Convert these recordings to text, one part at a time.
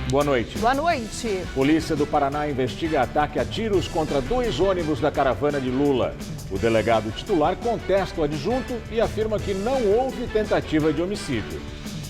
Boa noite. Boa noite. Polícia do Paraná investiga ataque a tiros contra 2 ônibus da caravana de Lula. O delegado titular contesta o adjunto e afirma que não houve tentativa de homicídio.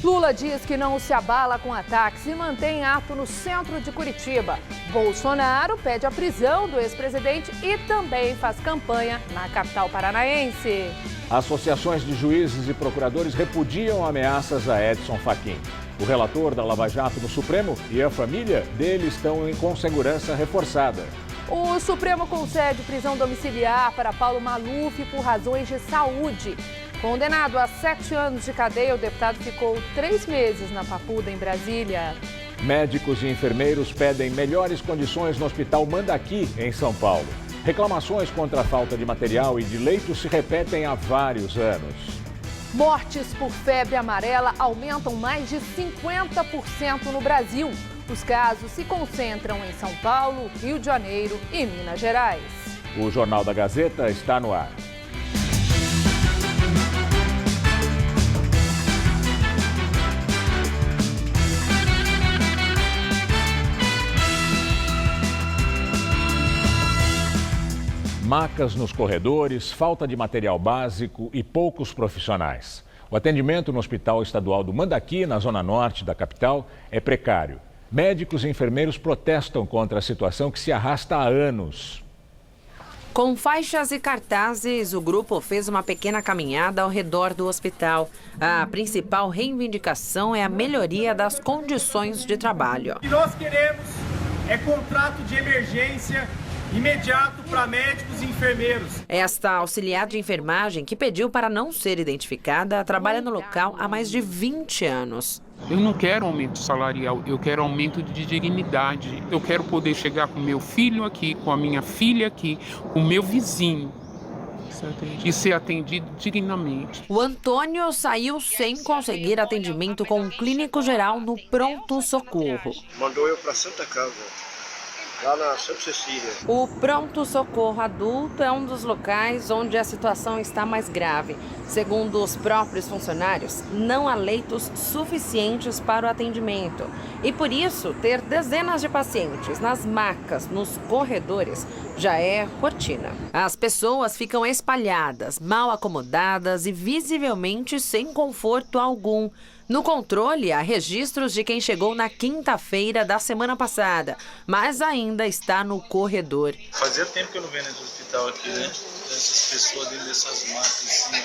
Lula diz que não se abala com ataques e mantém ato no centro de Curitiba. Bolsonaro pede a prisão do ex-presidente e também faz campanha na capital paranaense. Associações de juízes e procuradores repudiam ameaças a Edson Fachin. O relator da Lava Jato no Supremo e a família dele estão com segurança reforçada. O Supremo concede prisão domiciliar para Paulo Maluf por razões de saúde. Condenado a 7 anos de cadeia, o deputado ficou 3 meses na Papuda, em Brasília. Médicos e enfermeiros pedem melhores condições no Hospital Mandaqui, em São Paulo. Reclamações contra a falta de material e de leitos se repetem há vários anos. Mortes por febre amarela aumentam mais de 50% no Brasil. Os casos se concentram em São Paulo, Rio de Janeiro e Minas Gerais. O Jornal da Gazeta está no ar. Macas nos corredores, falta de material básico e poucos profissionais. O atendimento no Hospital Estadual do Mandaqui, na zona norte da capital, é precário. Médicos e enfermeiros protestam contra a situação que se arrasta há anos. Com faixas e cartazes, o grupo fez uma pequena caminhada ao redor do hospital. A principal reivindicação é a melhoria das condições de trabalho. O que nós queremos é contrato de emergência imediato para médicos e enfermeiros. Esta auxiliar de enfermagem, que pediu para não ser identificada, trabalha no local há mais de 20 anos. Eu não quero aumento salarial, eu quero aumento de dignidade. Eu quero poder chegar com meu filho aqui, com a minha filha aqui, com o meu vizinho e ser atendido dignamente. O Antônio saiu sem conseguir atendimento com um clínico geral no pronto-socorro. Mandou eu para Santa Casa, lá na Santa Cecília. O pronto-socorro adulto é um dos locais onde a situação está mais grave. Segundo os próprios funcionários, não há leitos suficientes para o atendimento. E por isso, ter dezenas de pacientes nas macas, nos corredores, já é rotina. As pessoas ficam espalhadas, mal acomodadas e visivelmente sem conforto algum. No controle, há registros de quem chegou na quinta-feira da semana passada, mas ainda está no corredor. Fazia tempo que eu não venho nesse hospital aqui, né? Essas pessoas dentro dessas macas, assim,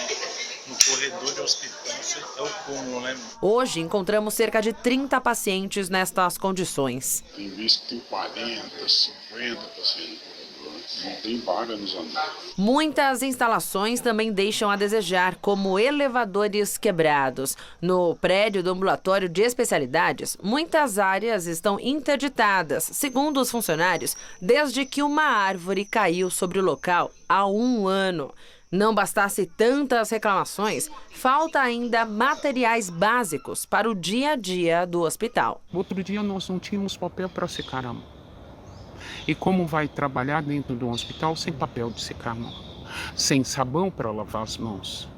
no corredor de hospital, isso é o cúmulo, né? Hoje, encontramos cerca de 30 pacientes nestas condições. Tem visto que tem 40, 50 pacientes. Não tem vaga nos andares. Muitas instalações também deixam a desejar, como elevadores quebrados. No prédio do ambulatório de especialidades, muitas áreas estão interditadas, segundo os funcionários, desde que uma árvore caiu sobre o local há 1 ano. Não bastasse tantas reclamações, falta ainda materiais básicos para o dia a dia do hospital. Outro dia nós não tínhamos papel para secar a mão. E como vai trabalhar dentro de um hospital sem papel de secar a mão, sem sabão para lavar as mãos?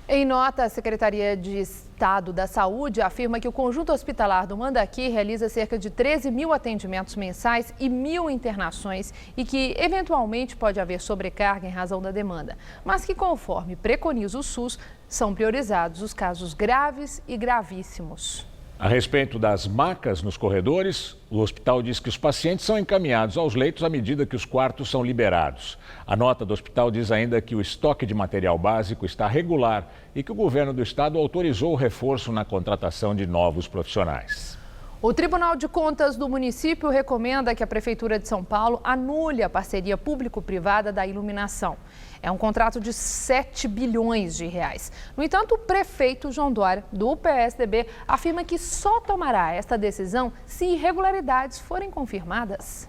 Em nota, a Secretaria de Estado da Saúde afirma que o conjunto hospitalar do Mandaqui realiza cerca de 13 mil atendimentos mensais e 1.000 internações e que, eventualmente, pode haver sobrecarga em razão da demanda, mas que, conforme preconiza o SUS, são priorizados os casos graves e gravíssimos. A respeito das macas nos corredores, o hospital diz que os pacientes são encaminhados aos leitos à medida que os quartos são liberados. A nota do hospital diz ainda que o estoque de material básico está regular e que o governo do estado autorizou o reforço na contratação de novos profissionais. O Tribunal de Contas do município recomenda que a Prefeitura de São Paulo anule a parceria público-privada da iluminação. É um contrato de 7 bilhões de reais. No entanto, o prefeito João Dória, do PSDB, afirma que só tomará esta decisão se irregularidades forem confirmadas.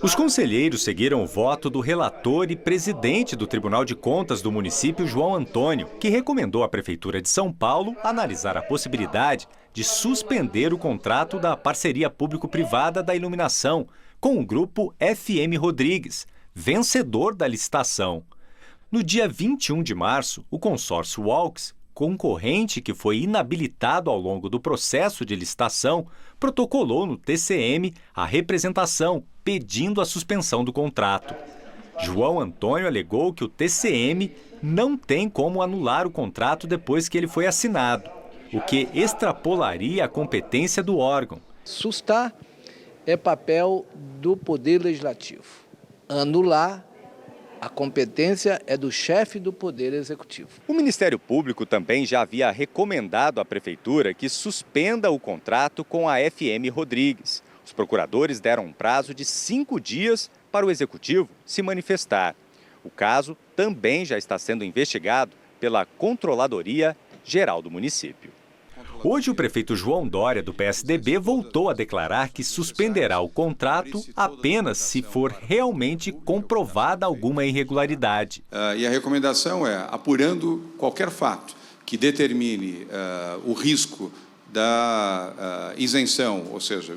Os conselheiros seguiram o voto do relator e presidente do Tribunal de Contas do município, João Antônio, que recomendou à Prefeitura de São Paulo analisar a possibilidade de suspender o contrato da parceria público-privada da iluminação com o grupo FM Rodrigues, vencedor da licitação. No dia 21 de março, o consórcio Walks concorrente que foi inabilitado ao longo do processo de licitação protocolou no TCM a representação, pedindo a suspensão do contrato. João Antônio alegou que o TCM não tem como anular o contrato depois que ele foi assinado, o que extrapolaria a competência do órgão. Sustar é papel do Poder Legislativo. Anular, a competência é do chefe do Poder Executivo. O Ministério Público também já havia recomendado à Prefeitura que suspenda o contrato com a FM Rodrigues. Os procuradores deram um prazo de 5 dias para o Executivo se manifestar. O caso também já está sendo investigado pela Controladoria Geral do município. Hoje, o prefeito João Dória, do PSDB, voltou a declarar que suspenderá o contrato apenas se for realmente comprovada alguma irregularidade. E a recomendação é, apurando qualquer fato que determine o risco da isenção, ou seja,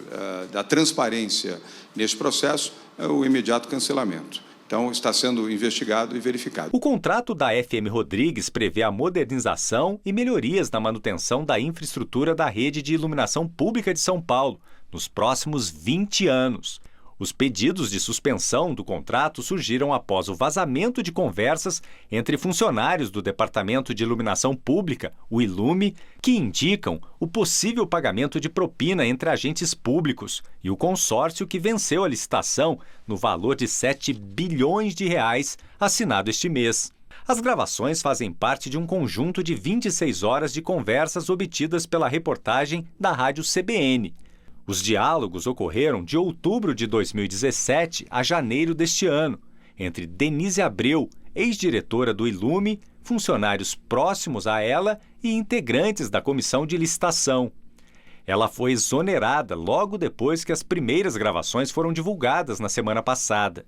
da transparência neste processo, o imediato cancelamento. Então, está sendo investigado e verificado. O contrato da FM Rodrigues prevê a modernização e melhorias na manutenção da infraestrutura da rede de iluminação pública de São Paulo nos próximos 20 anos. Os pedidos de suspensão do contrato surgiram após o vazamento de conversas entre funcionários do Departamento de Iluminação Pública, o ILUME, que indicam o possível pagamento de propina entre agentes públicos e o consórcio que venceu a licitação no valor de 7 bilhões de reais assinado este mês. As gravações fazem parte de um conjunto de 26 horas de conversas obtidas pela reportagem da Rádio CBN. Os diálogos ocorreram de outubro de 2017 a janeiro deste ano, entre Denise Abreu, ex-diretora do ILUME, funcionários próximos a ela e integrantes da comissão de licitação. Ela foi exonerada logo depois que as primeiras gravações foram divulgadas na semana passada.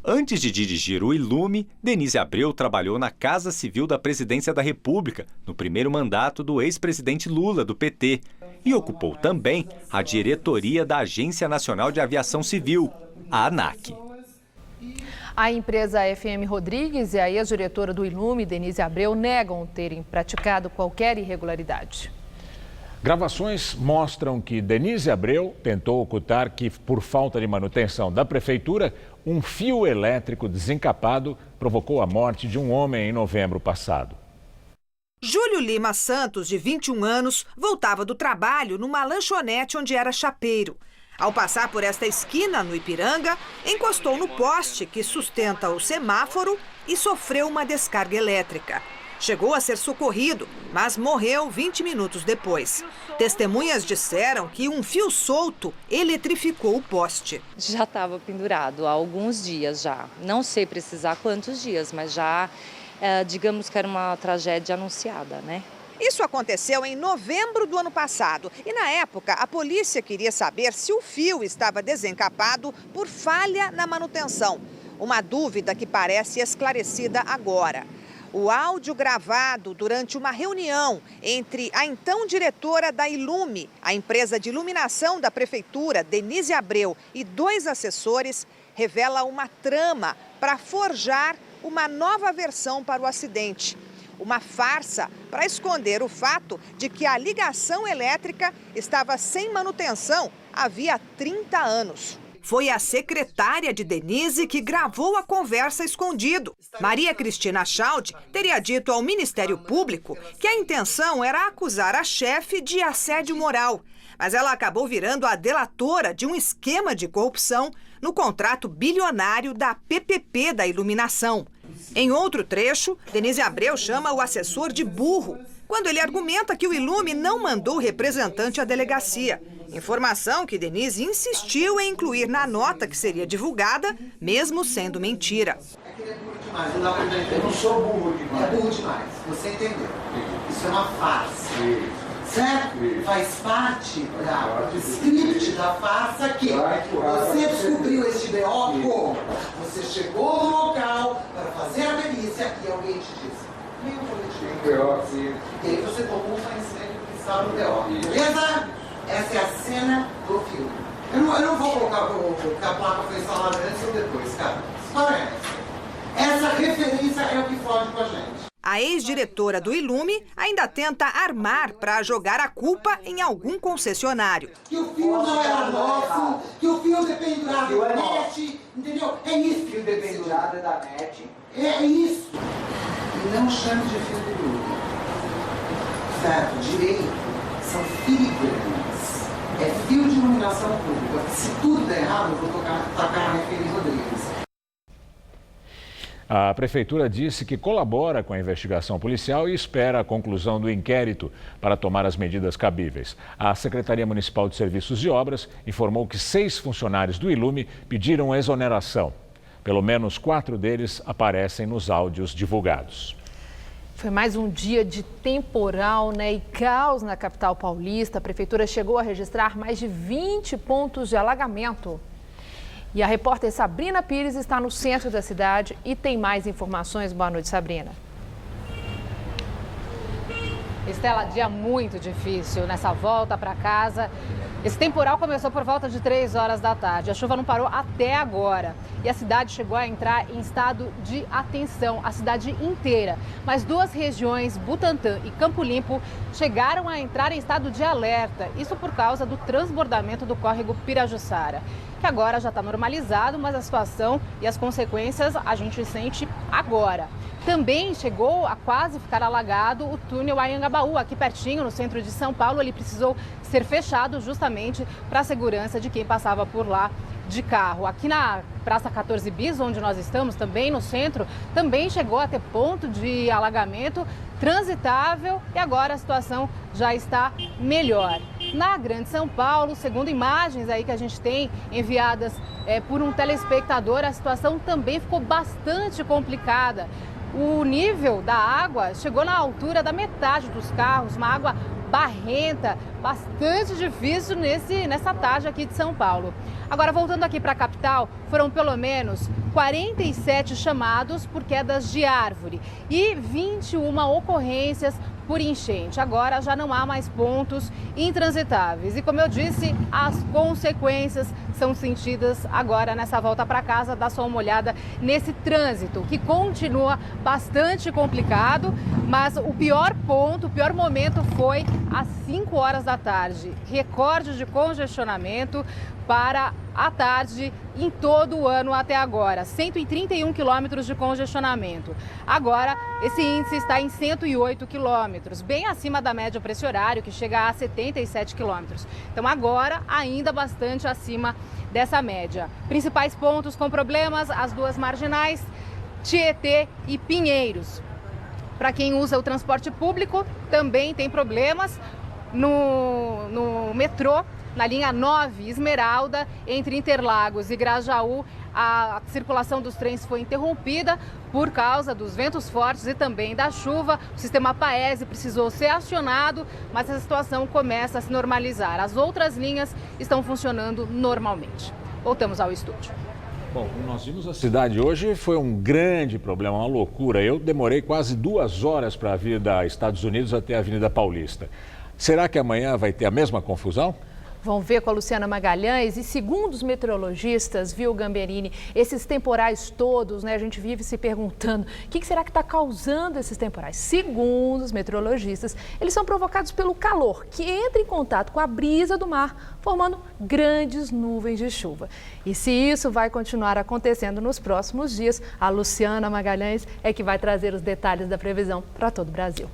Antes de dirigir o ILUME, Denise Abreu trabalhou na Casa Civil da Presidência da República, no primeiro mandato do ex-presidente Lula, do PT, e ocupou também a diretoria da Agência Nacional de Aviação Civil, a ANAC. A empresa FM Rodrigues e a ex-diretora do ILUME, Denise Abreu, negam terem praticado qualquer irregularidade. Gravações mostram que Denise Abreu tentou ocultar que, por falta de manutenção da prefeitura, um fio elétrico desencapado provocou a morte de um homem em novembro passado. Júlio Lima Santos, de 21 anos, voltava do trabalho numa lanchonete onde era chapeiro. Ao passar por esta esquina, no Ipiranga, encostou no poste que sustenta o semáforo e sofreu uma descarga elétrica. Chegou a ser socorrido, mas morreu 20 minutos depois. Testemunhas disseram que um fio solto eletrificou o poste. Já estava pendurado há alguns dias já. Não sei precisar quantos dias, mas já, digamos que era uma tragédia anunciada, né? Isso aconteceu em novembro do ano passado e, na época, a polícia queria saber se o fio estava desencapado por falha na manutenção. Uma dúvida que parece esclarecida agora. O áudio gravado durante uma reunião entre a então diretora da ILUME, a empresa de iluminação da prefeitura, Denise Abreu, e 2 assessores, revela uma trama para forjar uma nova versão para o acidente. Uma farsa para esconder o fato de que a ligação elétrica estava sem manutenção havia 30 anos. Foi a secretária de Denise que gravou a conversa escondido. Maria Cristina Chaldi teria dito ao Ministério Público que a intenção era acusar a chefe de assédio moral. Mas ela acabou virando a delatora de um esquema de corrupção no contrato bilionário da PPP da iluminação. Em outro trecho, Denise Abreu chama o assessor de burro, quando ele argumenta que o ILUME não mandou representante à delegacia. Informação que Denise insistiu em incluir na nota que seria divulgada, mesmo sendo mentira. É burro demais, não dá pra entender. Eu não sou burro demais. É burro demais, você entendeu. Isso é uma farsa. Certo? Faz parte do script da farsa que você descobriu este BO como? Você chegou no local para fazer a perícia e alguém te disse: nem um boletim. E aí você tomou conhecimento que estava no BO. Beleza? Essa é a cena do filme. Eu não vou colocar que a placa foi instalada antes ou depois, cara. História é essa. Essa referência é o que foge com a gente. A ex-diretora do Ilume ainda tenta armar para jogar a culpa em algum concessionário. Que o fio não era nosso, que o fio dependurado da NET, entendeu? É isso. O fio dependurado é da NET. É isso. E não chame de fio de Ilume. Certo, direito são filigranas. É fio de iluminação pública. Se tudo der errado, eu vou tacar na Feliz Rodrigues. A Prefeitura disse que colabora com a investigação policial e espera a conclusão do inquérito para tomar as medidas cabíveis. A Secretaria Municipal de Serviços e Obras informou que 6 funcionários do Ilume pediram exoneração. Pelo menos 4 deles aparecem nos áudios divulgados. Foi mais um dia de temporal, e caos na capital paulista. A Prefeitura chegou a registrar mais de 20 pontos de alagamento. E a repórter Sabrina Pires está no centro da cidade e tem mais informações. Boa noite, Sabrina. Estela, dia muito difícil nessa volta para casa. Esse temporal começou por volta de 3 horas da tarde. A chuva não parou até agora. E a cidade chegou a entrar em estado de atenção, a cidade inteira. Mas 2 regiões, Butantã e Campo Limpo, chegaram a entrar em estado de alerta. Isso por causa do transbordamento do córrego Pirajussara, que agora já está normalizado, mas a situação e as consequências a gente sente agora. Também chegou a quase ficar alagado o túnel Anhangabaú, aqui pertinho, no centro de São Paulo. Ele precisou ser fechado justamente para a segurança de quem passava por lá de carro. Aqui na Praça 14 Bis, onde nós estamos, também no centro, também chegou a ter ponto de alagamento transitável e agora a situação já está melhor. Na Grande São Paulo, segundo imagens aí que a gente tem enviadas por um telespectador, a situação também ficou bastante complicada. O nível da água chegou na altura da metade dos carros, uma água barrenta, bastante difícil nessa tarde aqui de São Paulo. Agora, voltando aqui para a capital, foram pelo menos 47 chamados por quedas de árvore e 21 ocorrências por enchente. Agora já não há mais pontos intransitáveis. E como eu disse, as consequências são sentidas agora nessa volta para casa. Dá só uma olhada nesse trânsito, que continua bastante complicado, mas o pior momento foi às 5 horas da tarde. Recorde de congestionamento para a tarde em todo o ano até agora. 131 quilômetros de congestionamento. Agora, esse índice está em 108 quilômetros, bem acima da média para esse horário, que chega a 77 quilômetros. Então, agora, ainda bastante acima dessa média. Principais pontos com problemas, as 2 marginais, Tietê e Pinheiros. Para quem usa o transporte público, também tem problemas no metrô. Na linha 9, Esmeralda, entre Interlagos e Grajaú, a circulação dos trens foi interrompida por causa dos ventos fortes e também da chuva. O sistema Paese precisou ser acionado, mas essa situação começa a se normalizar. As outras linhas estão funcionando normalmente. Voltamos ao estúdio. Bom, como nós vimos, a cidade hoje foi um grande problema, uma loucura. Eu demorei quase 2 horas para vir da Estados Unidos até a Avenida Paulista. Será que amanhã vai ter a mesma confusão? Vão ver com a Luciana Magalhães e, segundo os meteorologistas, viu, Gamberini, esses temporais todos, a gente vive se perguntando o que será que está causando esses temporais. Segundo os meteorologistas, eles são provocados pelo calor, que entra em contato com a brisa do mar, formando grandes nuvens de chuva. E se isso vai continuar acontecendo nos próximos dias, a Luciana Magalhães é que vai trazer os detalhes da previsão para todo o Brasil.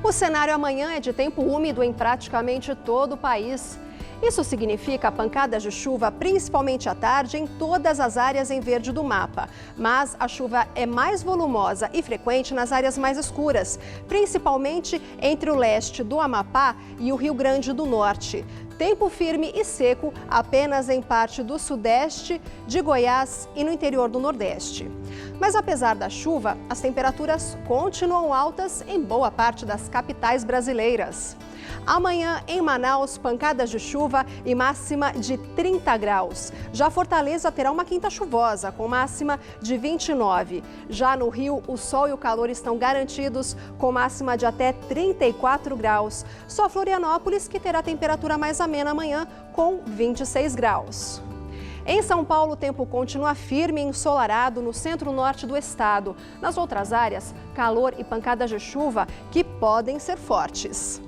O cenário amanhã é de tempo úmido em praticamente todo o país. Isso significa pancadas de chuva, principalmente à tarde, em todas as áreas em verde do mapa. Mas a chuva é mais volumosa e frequente nas áreas mais escuras, principalmente entre o leste do Amapá e o Rio Grande do Norte. Tempo firme e seco apenas em parte do sudeste, de Goiás e no interior do Nordeste. Mas apesar da chuva, as temperaturas continuam altas em boa parte das capitais brasileiras. Amanhã, em Manaus, pancadas de chuva e máxima de 30 graus. Já Fortaleza terá uma quinta chuvosa, com máxima de 29. Já no Rio, o sol e o calor estão garantidos, com máxima de até 34 graus. Só Florianópolis, que terá temperatura mais amena amanhã, com 26 graus. Em São Paulo, o tempo continua firme e ensolarado no centro-norte do estado. Nas outras áreas, calor e pancadas de chuva que podem ser fortes.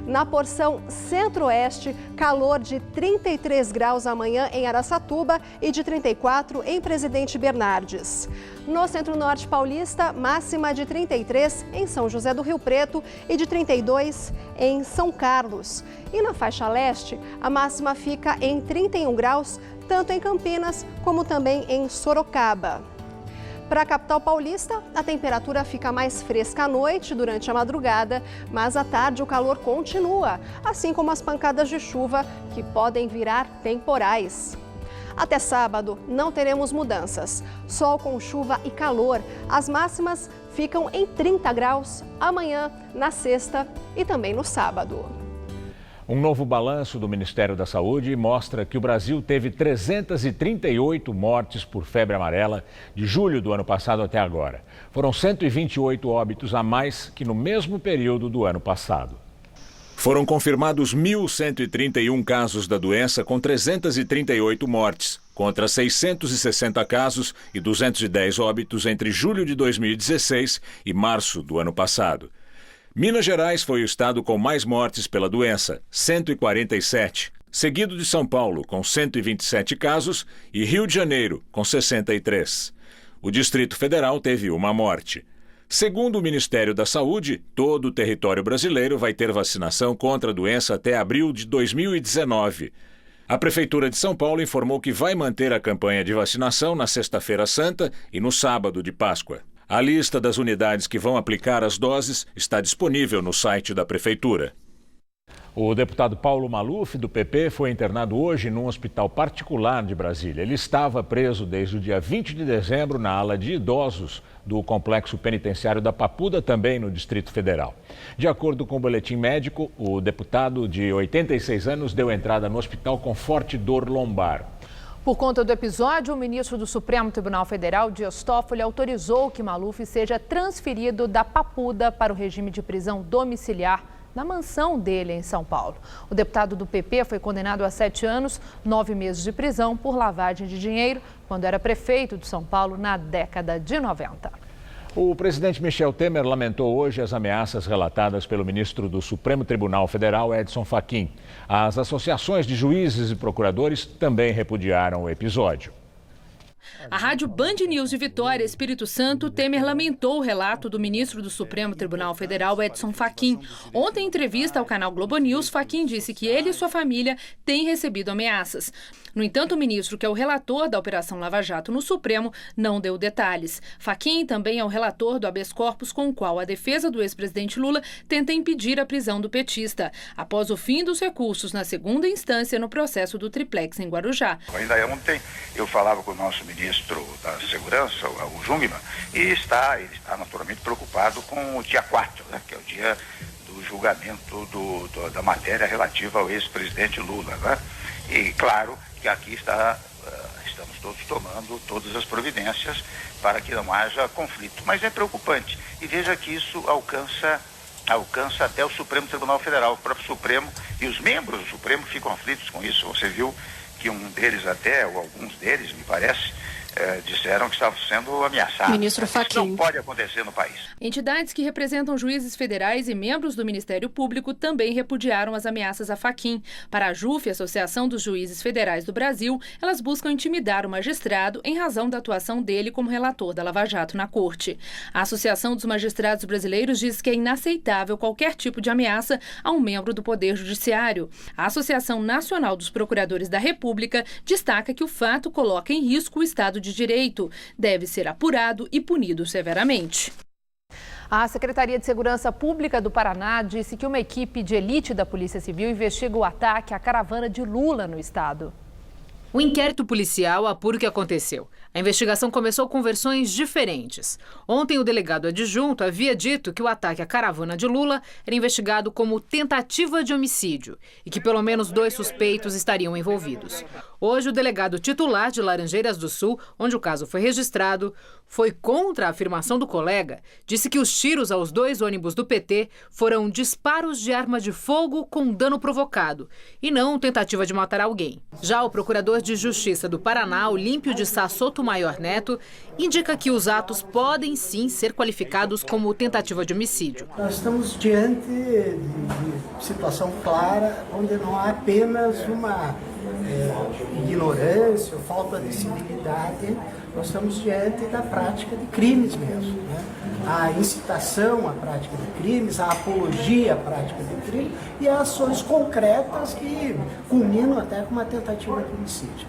Na porção centro-oeste, calor de 33 graus amanhã em Araçatuba e de 34 em Presidente Bernardes. No centro-norte paulista, máxima de 33 em São José do Rio Preto e de 32 em São Carlos. E na faixa leste, a máxima fica em 31 graus, tanto em Campinas como também em Sorocaba. Para a capital paulista, a temperatura fica mais fresca à noite durante a madrugada, mas à tarde o calor continua, assim como as pancadas de chuva que podem virar temporais. Até sábado, não teremos mudanças. Sol com chuva e calor. As máximas ficam em 30 graus amanhã, na sexta e também no sábado. Um novo balanço do Ministério da Saúde mostra que o Brasil teve 338 mortes por febre amarela de julho do ano passado até agora. Foram 128 óbitos a mais que no mesmo período do ano passado. Foram confirmados 1.131 casos da doença, com 338 mortes, contra 660 casos e 210 óbitos entre julho de 2016 e março do ano passado. Minas Gerais foi o estado com mais mortes pela doença, 147, seguido de São Paulo, com 127 casos, e Rio de Janeiro, com 63. O Distrito Federal teve uma morte. Segundo o Ministério da Saúde, todo o território brasileiro vai ter vacinação contra a doença até abril de 2019. A Prefeitura de São Paulo informou que vai manter a campanha de vacinação na Sexta-feira Santa e no sábado de Páscoa. A lista das unidades que vão aplicar as doses está disponível no site da Prefeitura. O deputado Paulo Maluf, do PP, foi internado hoje num hospital particular de Brasília. Ele estava preso desde o dia 20 de dezembro na ala de idosos do complexo penitenciário da Papuda, também no Distrito Federal. De acordo com o boletim médico, o deputado de 86 anos deu entrada no hospital com forte dor lombar. Por conta do episódio, o ministro do Supremo Tribunal Federal, Dias Toffoli, autorizou que Maluf seja transferido da Papuda para o regime de prisão domiciliar na mansão dele em São Paulo. O deputado do PP foi condenado a 7 anos, 9 meses de prisão por lavagem de dinheiro, quando era prefeito de São Paulo na década de 90. O presidente Michel Temer lamentou hoje as ameaças relatadas pelo ministro do Supremo Tribunal Federal, Edson Fachin. As associações de juízes e procuradores também repudiaram o episódio. A rádio Band News de Vitória, Espírito Santo, Temer lamentou o relato do ministro do Supremo Tribunal Federal, Edson Fachin. Ontem, em entrevista ao canal Globo News, Fachin disse que ele e sua família têm recebido ameaças. No entanto, o ministro, que é o relator da Operação Lava Jato no Supremo, não deu detalhes. Fachin também é o relator do habeas corpus com o qual a defesa do ex-presidente Lula tenta impedir a prisão do petista, após o fim dos recursos na segunda instância no processo do triplex em Guarujá. Ainda ontem eu falava com o nosso ministro da Segurança, o Jungmann, e ele está naturalmente preocupado com o dia 4, né, que é o dia do julgamento da matéria relativa ao ex-presidente Lula, né? E claro que aqui estamos todos tomando todas as providências para que não haja conflito. Mas é preocupante. E veja que isso alcança até o Supremo Tribunal Federal. O próprio Supremo e os membros do Supremo ficam aflitos com isso. Você viu que um deles até, ou alguns deles, me parece, disseram que estavam sendo ameaçados. Ministro Fachin. Isso não pode acontecer no país. Entidades que representam juízes federais e membros do Ministério Público também repudiaram as ameaças a Fachin. Para a JUF, Associação dos Juízes Federais do Brasil, elas buscam intimidar o magistrado em razão da atuação dele como relator da Lava Jato na corte. A Associação dos Magistrados Brasileiros diz que é inaceitável qualquer tipo de ameaça a um membro do Poder Judiciário. A Associação Nacional dos Procuradores da República destaca que o fato coloca em risco o Estado de Direito, deve ser apurado e punido severamente. A Secretaria de Segurança Pública do Paraná disse que uma equipe de elite da Polícia Civil investiga o ataque à caravana de Lula no estado. O inquérito policial apura o que aconteceu. A investigação começou com versões diferentes. Ontem, o delegado adjunto havia dito que o ataque à caravana de Lula era investigado como tentativa de homicídio e que pelo menos 2 suspeitos estariam envolvidos. Hoje, o delegado titular de Laranjeiras do Sul, onde o caso foi registrado, foi contra a afirmação do colega. Disse que os tiros aos 2 ônibus do PT foram disparos de arma de fogo com dano provocado e não tentativa de matar alguém. Já o procurador de Justiça do Paraná, Olímpio de Sá Sotomayor Neto, indica que os atos podem sim ser qualificados como tentativa de homicídio. Nós estamos diante de situação clara, onde não há apenas uma ignorância ou falta de civilidade, nós estamos diante da prática de crimes mesmo, né? A incitação à prática de crimes, a apologia à prática de crimes e as ações concretas que culminam até com uma tentativa de homicídio.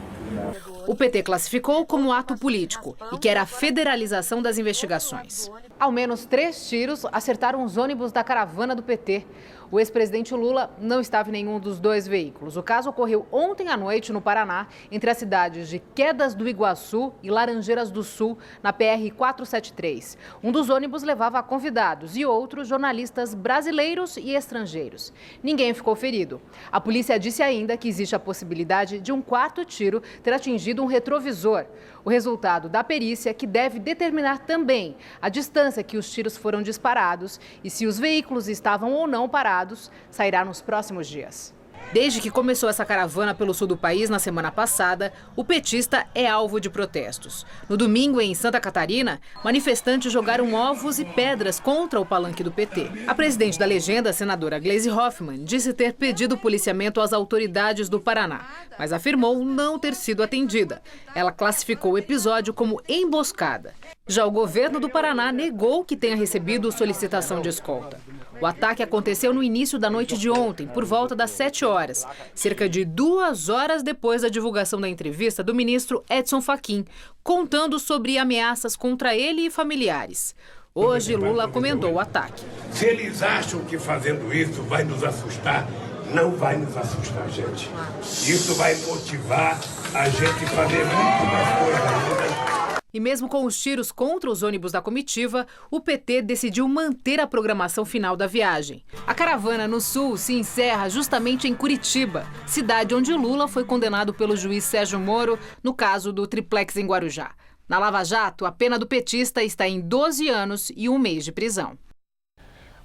O PT classificou como ato político e quer a federalização das investigações. Ao menos 3 tiros acertaram os ônibus da caravana do PT. O ex-presidente Lula não estava em nenhum dos 2 veículos. O caso ocorreu ontem à noite no Paraná, entre as cidades de Quedas do Iguaçu e Laranjeiras do Sul, na PR-473. Um dos ônibus levava convidados e outros jornalistas brasileiros e estrangeiros. Ninguém ficou ferido. A polícia disse ainda que existe a possibilidade de um 4º tiro ter atingido um retrovisor. O resultado da perícia que deve determinar também a distância que os tiros foram disparados e se os veículos estavam ou não parados, sairá nos próximos dias. Desde que começou essa caravana pelo sul do país na semana passada, o petista é alvo de protestos. No domingo, em Santa Catarina, manifestantes jogaram ovos e pedras contra o palanque do PT. A presidente da legenda, a senadora Gleisi Hoffmann, disse ter pedido policiamento às autoridades do Paraná, mas afirmou não ter sido atendida. Ela classificou o episódio como emboscada. Já o governo do Paraná negou que tenha recebido solicitação de escolta. O ataque aconteceu no início da noite de ontem, por volta das 7 horas, cerca de 2 horas depois da divulgação da entrevista do ministro Edson Fachin, contando sobre ameaças contra ele e familiares. Hoje, Lula comentou o ataque. Se eles acham que fazendo isso vai nos assustar, não vai nos assustar, gente. Isso vai motivar a gente a fazer muito mais coisa ainda. E mesmo com os tiros contra os ônibus da comitiva, o PT decidiu manter a programação final da viagem. A caravana no sul se encerra justamente em Curitiba, cidade onde Lula foi condenado pelo juiz Sérgio Moro no caso do triplex em Guarujá. Na Lava Jato, a pena do petista está em 12 anos e 1 mês de prisão.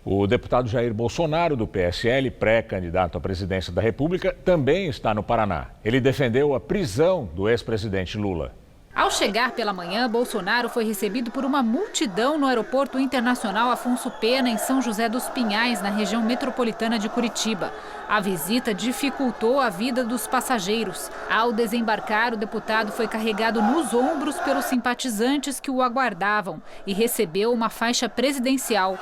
O deputado Jair Bolsonaro, do PSL, pré-candidato à presidência da República, também está no Paraná. Ele defendeu a prisão do ex-presidente Lula. Ao chegar pela manhã, Bolsonaro foi recebido por uma multidão no Aeroporto Internacional Afonso Pena, em São José dos Pinhais, na região metropolitana de Curitiba. A visita dificultou a vida dos passageiros. Ao desembarcar, o deputado foi carregado nos ombros pelos simpatizantes que o aguardavam e recebeu uma faixa presidencial.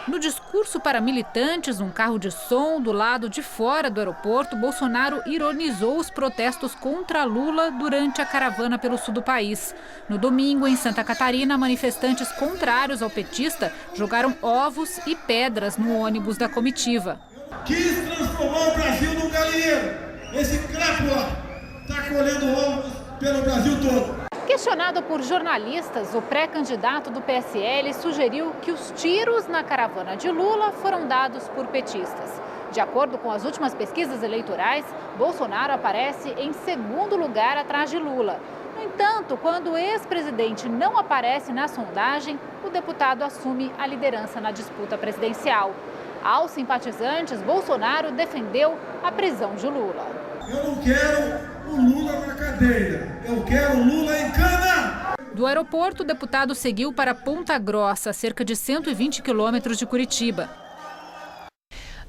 No discurso para militantes, num carro de som do lado de fora do aeroporto, Bolsonaro ironizou os protestos contra Lula durante a caravana pelo sul do país. No domingo, em Santa Catarina, manifestantes contrários ao petista jogaram ovos e pedras no ônibus da comitiva. Quis transformar o Brasil num galinheiro. Esse crápula está colhendo ovos pelo Brasil todo. Questionado por jornalistas, o pré-candidato do PSL sugeriu que os tiros na caravana de Lula foram dados por petistas. De acordo com as últimas pesquisas eleitorais, Bolsonaro aparece em 2º lugar atrás de Lula. No entanto, quando o ex-presidente não aparece na sondagem, o deputado assume a liderança na disputa presidencial. Aos simpatizantes, Bolsonaro defendeu a prisão de Lula. Eu não quero o Lula na cadeia, eu quero o Lula em cana! Do aeroporto, o deputado seguiu para Ponta Grossa, a cerca de 120 quilômetros de Curitiba.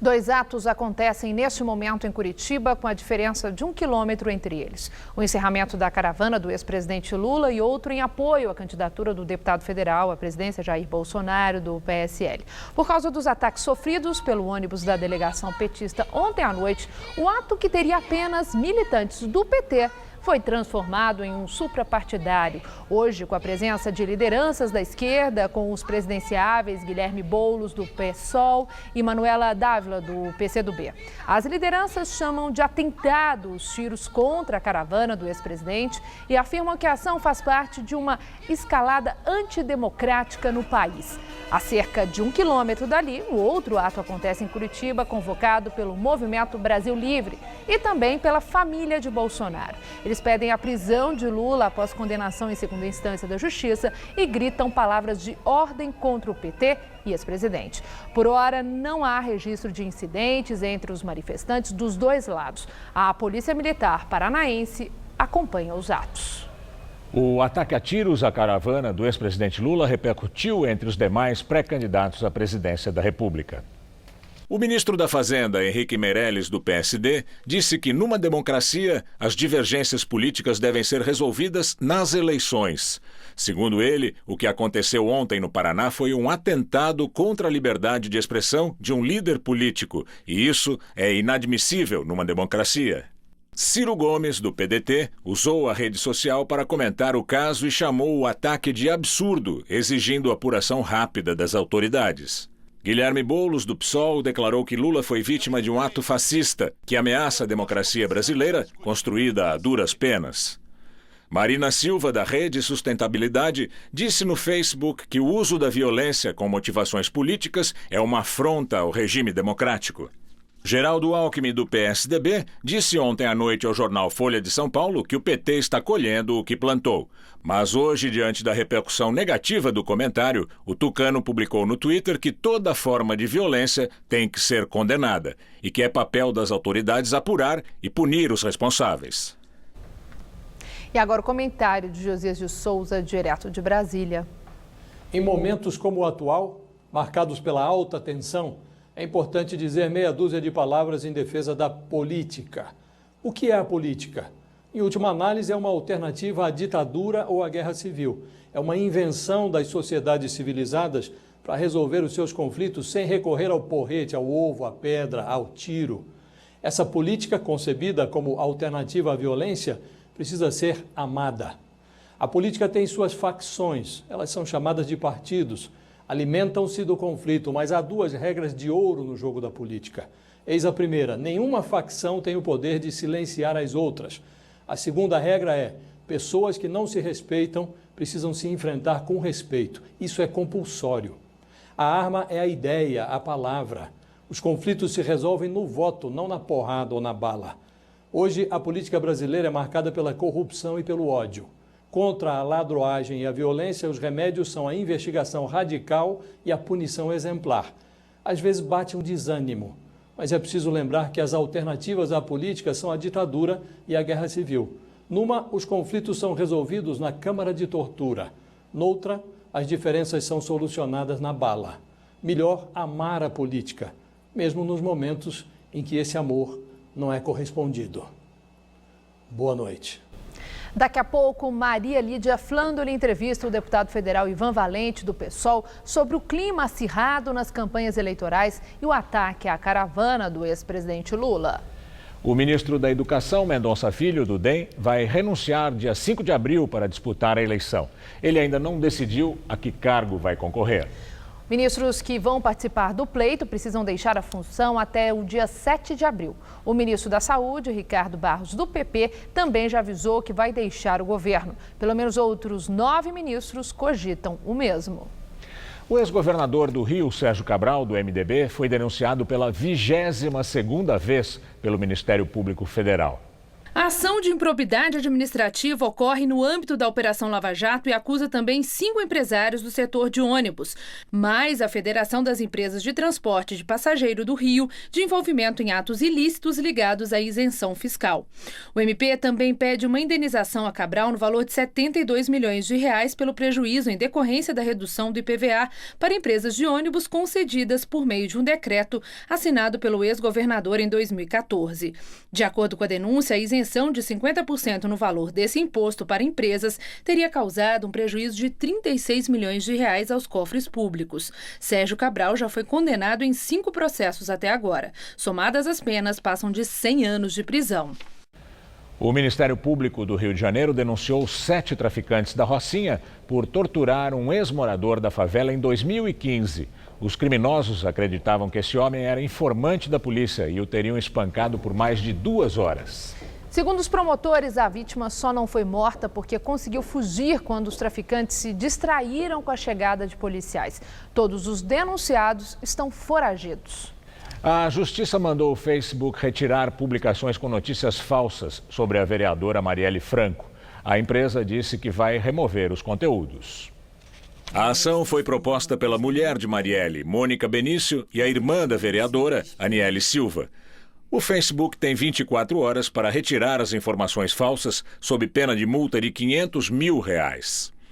2 atos acontecem neste momento em Curitiba, com a diferença de 1 quilômetro entre eles. O encerramento da caravana do ex-presidente Lula e outro em apoio à candidatura do deputado federal à presidência Jair Bolsonaro, do PSL. Por causa dos ataques sofridos pelo ônibus da delegação petista ontem à noite, o ato, que teria apenas militantes do PT, foi transformado em um suprapartidário. Hoje, com a presença de lideranças da esquerda, com os presidenciáveis Guilherme Boulos, do PSOL, e Manuela Dávila, do PCdoB. As lideranças chamam de atentado os tiros contra a caravana do ex-presidente e afirmam que a ação faz parte de uma escalada antidemocrática no país. A cerca de 1 quilômetro dali, o outro ato acontece em Curitiba, convocado pelo Movimento Brasil Livre e também pela família de Bolsonaro. Eles pedem a prisão de Lula após condenação em segunda instância da Justiça e gritam palavras de ordem contra o PT e ex-presidente. Por hora, não há registro de incidentes entre os manifestantes dos dois lados. A Polícia Militar Paranaense acompanha os atos. O ataque a tiros à caravana do ex-presidente Lula repercutiu entre os demais pré-candidatos à presidência da República. O ministro da Fazenda, Henrique Meirelles, do PSD, disse que numa democracia as divergências políticas devem ser resolvidas nas eleições. Segundo ele, o que aconteceu ontem no Paraná foi um atentado contra a liberdade de expressão de um líder político, e isso é inadmissível numa democracia. Ciro Gomes, do PDT, usou a rede social para comentar o caso e chamou o ataque de absurdo, exigindo apuração rápida das autoridades. Guilherme Boulos, do PSOL, declarou que Lula foi vítima de um ato fascista que ameaça a democracia brasileira, construída a duras penas. Marina Silva, da Rede Sustentabilidade, disse no Facebook que o uso da violência com motivações políticas é uma afronta ao regime democrático. Geraldo Alckmin, do PSDB, disse ontem à noite ao jornal Folha de São Paulo que o PT está colhendo o que plantou. Mas hoje, diante da repercussão negativa do comentário, o tucano publicou no Twitter que toda forma de violência tem que ser condenada e que é papel das autoridades apurar e punir os responsáveis. E agora o comentário de Josias de Souza, direto de Brasília. Em momentos como o atual, marcados pela alta tensão, é importante dizer meia dúzia de palavras em defesa da política. O que é a política? Em última análise, é uma alternativa à ditadura ou à guerra civil. É uma invenção das sociedades civilizadas para resolver os seus conflitos sem recorrer ao porrete, ao ovo, à pedra, ao tiro. Essa política, concebida como alternativa à violência, precisa ser amada. A política tem suas facções, elas são chamadas de partidos. Alimentam-se do conflito, mas há duas regras de ouro no jogo da política. Eis a primeira: nenhuma facção tem o poder de silenciar as outras. A segunda regra é: pessoas que não se respeitam precisam se enfrentar com respeito. Isso é compulsório. A arma é a ideia, a palavra. Os conflitos se resolvem no voto, não na porrada ou na bala. Hoje, a política brasileira é marcada pela corrupção e pelo ódio. Contra a ladroagem e a violência, os remédios são a investigação radical e a punição exemplar. Às vezes bate um desânimo, mas é preciso lembrar que as alternativas à política são a ditadura e a guerra civil. Numa, os conflitos são resolvidos na câmara de tortura. Noutra, as diferenças são solucionadas na bala. Melhor amar a política, mesmo nos momentos em que esse amor não é correspondido. Boa noite. Daqui a pouco, Maria Lídia Flandoli entrevista o deputado federal Ivan Valente, do PSOL, sobre o clima acirrado nas campanhas eleitorais e o ataque à caravana do ex-presidente Lula. O ministro da Educação, Mendonça Filho, do DEM, vai renunciar dia 5 de abril para disputar a eleição. Ele ainda não decidiu a que cargo vai concorrer. Ministros que vão participar do pleito precisam deixar a função até o dia 7 de abril. O ministro da Saúde, Ricardo Barros, do PP, também já avisou que vai deixar o governo. Pelo menos outros 9 ministros cogitam o mesmo. O ex-governador do Rio, Sérgio Cabral, do MDB, foi denunciado pela 22ª vez pelo Ministério Público Federal. A ação de improbidade administrativa ocorre no âmbito da Operação Lava Jato e acusa também 5 empresários do setor de ônibus, mais a Federação das Empresas de Transporte de Passageiro do Rio, de envolvimento em atos ilícitos ligados à isenção fiscal. O MP também pede uma indenização a Cabral no valor de R$72 milhões pelo prejuízo em decorrência da redução do IPVA para empresas de ônibus concedidas por meio de um decreto assinado pelo ex-governador em 2014. De acordo com a denúncia, a isenção de 50% no valor desse imposto para empresas teria causado um prejuízo de R$36 milhões aos cofres públicos. Sérgio Cabral já foi condenado em 5 processos até agora. Somadas as penas, passam de 100 anos de prisão. O Ministério Público do Rio de Janeiro denunciou 7 traficantes da Rocinha por torturar um ex-morador da favela em 2015. Os criminosos acreditavam que esse homem era informante da polícia e o teriam espancado por mais de 2 horas. Segundo os promotores, a vítima só não foi morta porque conseguiu fugir quando os traficantes se distraíram com a chegada de policiais. Todos os denunciados estão foragidos. A Justiça mandou o Facebook retirar publicações com notícias falsas sobre a vereadora Marielle Franco. A empresa disse que vai remover os conteúdos. A ação foi proposta pela mulher de Marielle, Mônica Benício, e a irmã da vereadora, Aniele Silva. O Facebook tem 24 horas para retirar as informações falsas sob pena de multa de R$500 mil.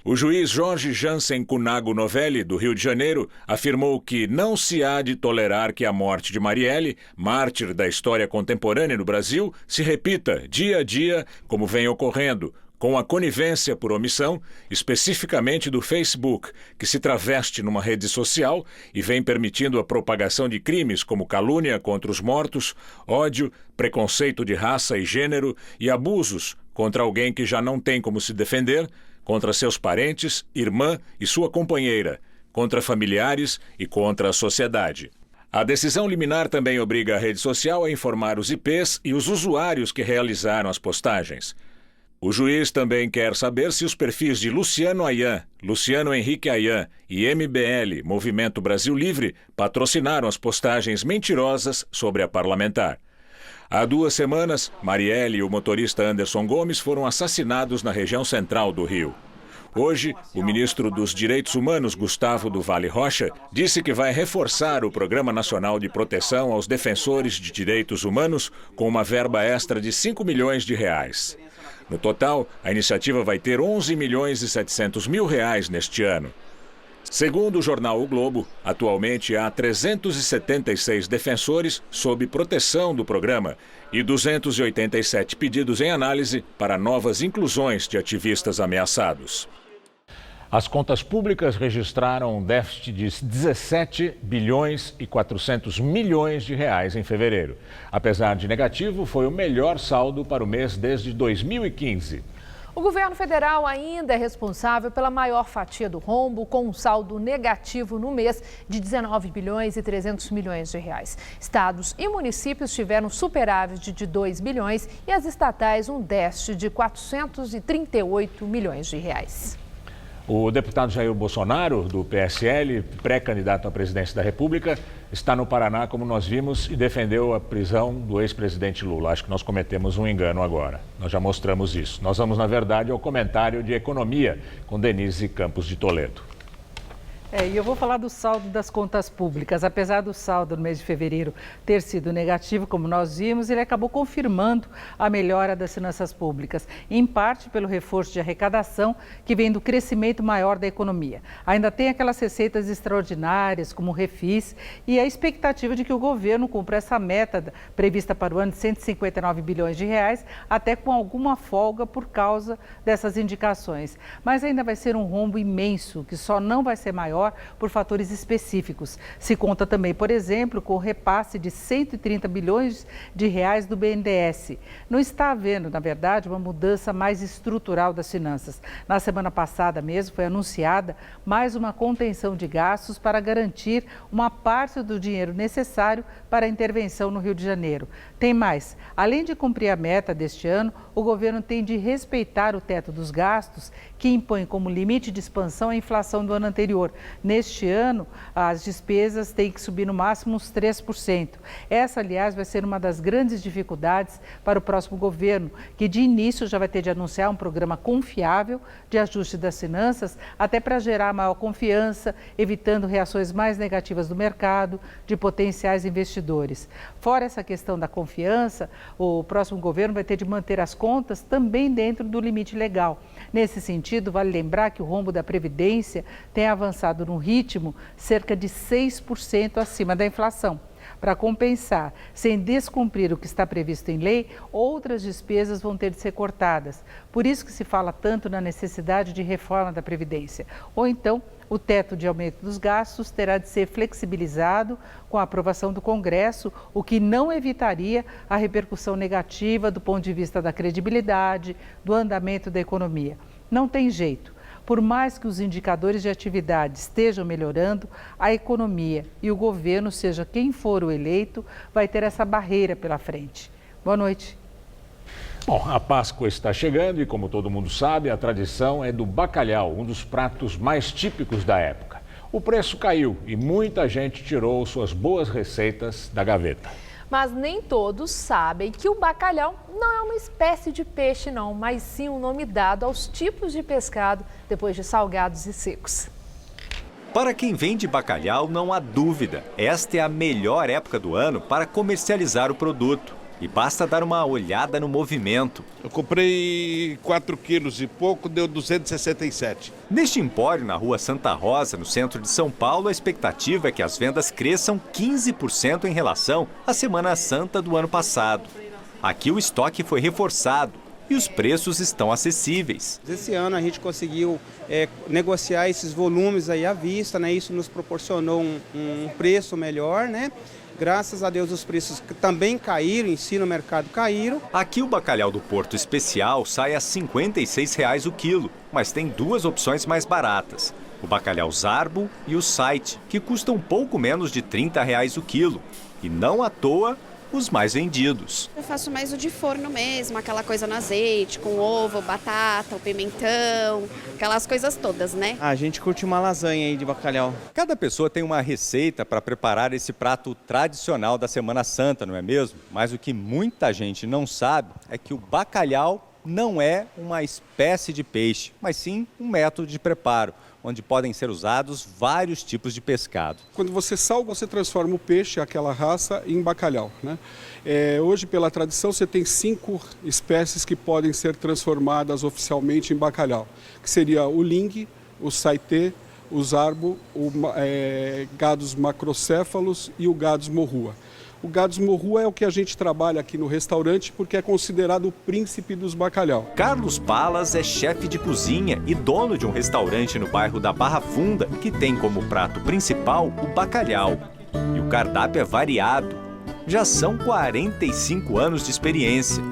O juiz Jorge Jansen Cunago Novelli, do Rio de Janeiro, afirmou que não se há de tolerar que a morte de Marielle, mártir da história contemporânea no Brasil, se repita dia a dia, como vem ocorrendo, com a conivência por omissão, especificamente do Facebook, que se traveste numa rede social e vem permitindo a propagação de crimes como calúnia contra os mortos, ódio, preconceito de raça e gênero e abusos contra alguém que já não tem como se defender, contra seus parentes, irmã e sua companheira, contra familiares e contra a sociedade. A decisão liminar também obriga a rede social a informar os IPs e os usuários que realizaram as postagens. O juiz também quer saber se os perfis de Luciano Ayan, Luciano Henrique Ayan e MBL, Movimento Brasil Livre, patrocinaram as postagens mentirosas sobre a parlamentar. Há 2 semanas, Marielle e o motorista Anderson Gomes foram assassinados na região central do Rio. Hoje, o ministro dos Direitos Humanos, Gustavo do Vale Rocha, disse que vai reforçar o Programa Nacional de Proteção aos Defensores de Direitos Humanos com uma verba extra de R$5 milhões. No total, a iniciativa vai ter R$11 milhões e 700 mil neste ano. Segundo o jornal O Globo, atualmente há 376 defensores sob proteção do programa e 287 pedidos em análise para novas inclusões de ativistas ameaçados. As contas públicas registraram um déficit de 17 bilhões e 400 milhões de reais em fevereiro. Apesar de negativo, foi o melhor saldo para o mês desde 2015. O governo federal ainda é responsável pela maior fatia do rombo, com um saldo negativo no mês de 19 bilhões e 300 milhões de reais. Estados e municípios tiveram superávit de 2 bilhões e as estatais um déficit de 438 milhões de reais. O deputado Jair Bolsonaro, do PSL, pré-candidato à presidência da República, está no Paraná, como nós vimos, e defendeu a prisão do ex-presidente Lula. Acho que nós cometemos um engano agora. Nós já mostramos isso. Nós vamos, na verdade, ao comentário de economia com Denise Campos de Toledo. E eu vou falar do saldo das contas públicas. Apesar do saldo no mês de fevereiro ter sido negativo, como nós vimos, ele acabou confirmando a melhora das finanças públicas, em parte pelo reforço de arrecadação que vem do crescimento maior da economia. Ainda tem aquelas receitas extraordinárias, como o Refis, e a expectativa de que o governo cumpra essa meta prevista para o ano de 159 bilhões de reais, até com alguma folga por causa dessas indicações. Mas ainda vai ser um rombo imenso, que só não vai ser maior por fatores específicos. Se conta também, por exemplo, com o repasse de 130 bilhões de reais do BNDES. Não está havendo, na verdade, uma mudança mais estrutural das finanças. Na semana passada mesmo foi anunciada mais uma contenção de gastos para garantir uma parte do dinheiro necessário para a intervenção no Rio de Janeiro. Tem mais. Além de cumprir a meta deste ano, o governo tem de respeitar o teto dos gastos, que impõe como limite de expansão a inflação do ano anterior. Neste ano, as despesas têm que subir no máximo uns 3%. Essa, aliás, vai ser uma das grandes dificuldades para o próximo governo, que de início já vai ter de anunciar um programa confiável de ajuste das finanças, até para gerar maior confiança, evitando reações mais negativas do mercado, de potenciais investidores. Fora essa questão da confiança, o próximo governo vai ter de manter as contas também dentro do limite legal. Nesse sentido, vale lembrar que o rombo da Previdência tem avançado num ritmo cerca de 6% acima da inflação. Para compensar, sem descumprir o que está previsto em lei, outras despesas vão ter de ser cortadas. Por isso que se fala tanto na necessidade de reforma da Previdência. Ou então, o teto de aumento dos gastos terá de ser flexibilizado com a aprovação do Congresso, o que não evitaria a repercussão negativa do ponto de vista da credibilidade, do andamento da economia. Não tem jeito. Por mais que os indicadores de atividade estejam melhorando, a economia e o governo, seja quem for o eleito, vai ter essa barreira pela frente. Boa noite. Bom, a Páscoa está chegando e, como todo mundo sabe, a tradição é do bacalhau, um dos pratos mais típicos da época. O preço caiu e muita gente tirou suas boas receitas da gaveta. Mas nem todos sabem que o bacalhau não é uma espécie de peixe não, mas sim um nome dado aos tipos de pescado depois de salgados e secos. Para quem vende bacalhau, não há dúvida, esta é a melhor época do ano para comercializar o produto. E basta dar uma olhada no movimento. Eu comprei 4 quilos e pouco, deu 267. Neste empório, na rua Santa Rosa, no centro de São Paulo, a expectativa é que as vendas cresçam 15% em relação à Semana Santa do ano passado. Aqui o estoque foi reforçado e os preços estão acessíveis. Esse ano a gente conseguiu negociar esses volumes aí à vista, né? Isso nos proporcionou um preço melhor, né? Graças a Deus os preços também caíram, em si no mercado caíram. Aqui o bacalhau do Porto Especial sai a R$ 56,00 o quilo, mas tem duas opções mais baratas. O bacalhau Zarbo e o Site, que custam pouco menos de R$ 30,00 o quilo. E não à toa, os mais vendidos. Eu faço mais o de forno mesmo, aquela coisa no azeite, com ovo, batata, o pimentão, aquelas coisas todas, né? A gente curte uma lasanha aí de bacalhau. Cada pessoa tem uma receita para preparar esse prato tradicional da Semana Santa, não é mesmo? Mas o que muita gente não sabe é que o bacalhau não é uma espécie de peixe, mas sim um método de preparo, onde podem ser usados vários tipos de pescado. Quando você salga, você transforma o peixe, aquela raça, em bacalhau, né? Hoje, pela tradição, você tem 5 espécies que podem ser transformadas oficialmente em bacalhau, que seria o lingue, o saitê, o zarbo, gados macrocéfalos e o gados morrua. O gados morrua é o que a gente trabalha aqui no restaurante porque é considerado o príncipe dos bacalhau. Carlos Palas é chefe de cozinha e dono de um restaurante no bairro da Barra Funda que tem como prato principal o bacalhau. E o cardápio é variado. Já são 45 anos de experiência.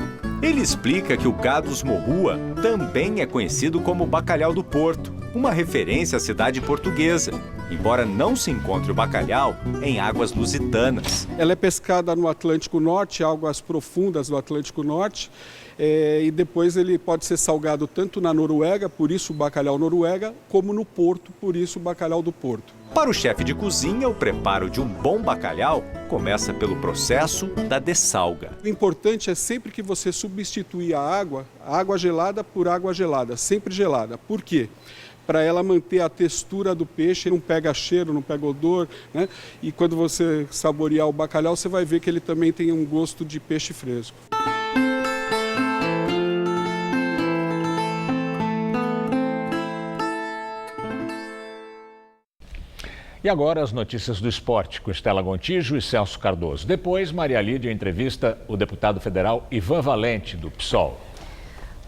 Ele explica que o gados morrua também é conhecido como bacalhau do Porto, uma referência à cidade portuguesa, embora não se encontre o bacalhau em águas lusitanas. Ela é pescada no Atlântico Norte, águas profundas do Atlântico Norte, e depois ele pode ser salgado tanto na Noruega, por isso o bacalhau Noruega, como no Porto, por isso o bacalhau do Porto. Para o chefe de cozinha, o preparo de um bom bacalhau começa pelo processo da dessalga. O importante é sempre que você substituir a água gelada por água gelada, sempre gelada. Por quê? Para ela manter a textura do peixe, não pega cheiro, não pega odor, né? E quando você saborear o bacalhau, você vai ver que ele também tem um gosto de peixe fresco. E agora as notícias do esporte com Estela Gontijo e Celso Cardoso. Depois, Maria Lídia entrevista o deputado federal Ivan Valente, do PSOL.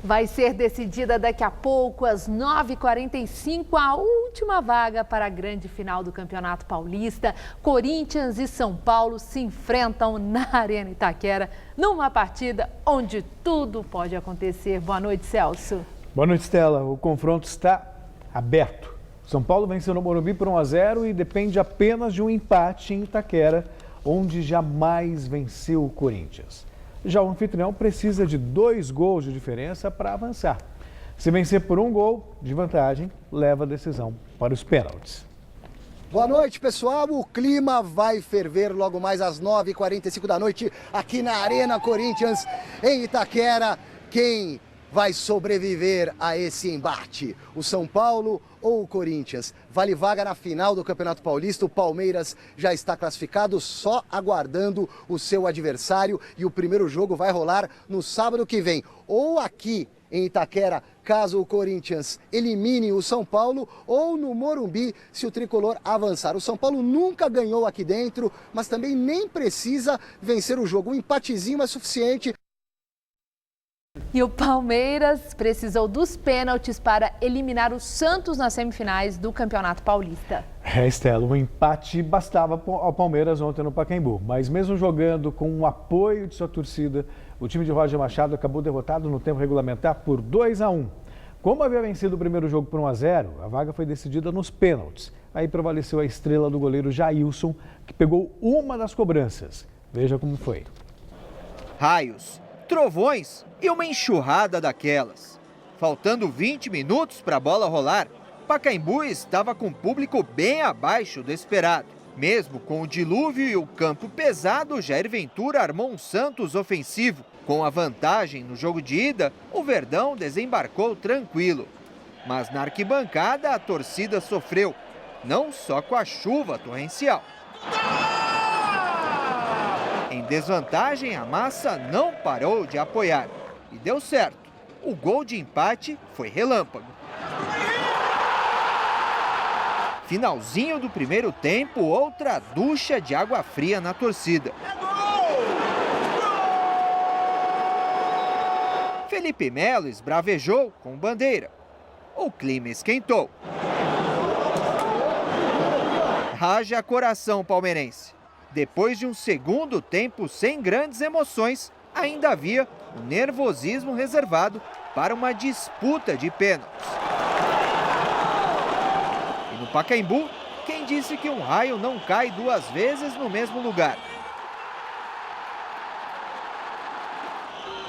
Vai ser decidida daqui a pouco, às 9h45, a última vaga para a grande final do Campeonato Paulista. Corinthians e São Paulo se enfrentam na Arena Itaquera, numa partida onde tudo pode acontecer. Boa noite, Celso. Boa noite, Estela. O confronto está aberto. São Paulo venceu no Morumbi por 1-0 e depende apenas de um empate em Itaquera, onde jamais venceu o Corinthians. Já o anfitrião precisa de 2 gols de diferença para avançar. Se vencer por 1 gol de vantagem, leva a decisão para os pênaltis. Boa noite, pessoal. O clima vai ferver logo mais às 9h45 da noite aqui na Arena Corinthians, em Itaquera. Quem vai sobreviver a esse embate? O São Paulo ou o Corinthians? Vale vaga na final do Campeonato Paulista. O Palmeiras já está classificado, só aguardando o seu adversário. E o primeiro jogo vai rolar no sábado que vem, ou aqui em Itaquera, caso o Corinthians elimine o São Paulo, ou no Morumbi, se o tricolor avançar. O São Paulo nunca ganhou aqui dentro, mas também nem precisa vencer o jogo. Um empatezinho é suficiente. E o Palmeiras precisou dos pênaltis para eliminar o Santos nas semifinais do Campeonato Paulista. Estela, um empate bastava ao Palmeiras ontem no Pacaembu, mas mesmo jogando com o apoio de sua torcida, o time de Roger Machado acabou derrotado no tempo regulamentar por 2-1. Como havia vencido o primeiro jogo por 1-0, a vaga foi decidida nos pênaltis. Aí prevaleceu a estrela do goleiro Jailson, que pegou uma das cobranças. Veja como foi. Raios, trovões e uma enxurrada daquelas. Faltando 20 minutos para a bola rolar, Pacaembu estava com o público bem abaixo do esperado. Mesmo com o dilúvio e o campo pesado, Jair Ventura armou um Santos ofensivo. Com a vantagem no jogo de ida, o Verdão desembarcou tranquilo. Mas na arquibancada a torcida sofreu, não só com a chuva torrencial. Em desvantagem, a massa não parou de apoiar. E deu certo. O gol de empate foi relâmpago. Finalzinho do primeiro tempo, outra ducha de água fria na torcida. Felipe Melo esbravejou com bandeira. O clima esquentou. Haja coração palmeirense. Depois de um segundo tempo sem grandes emoções, ainda havia um nervosismo reservado para uma disputa de pênaltis. E no Pacaembu, quem disse que um raio não cai duas vezes no mesmo lugar?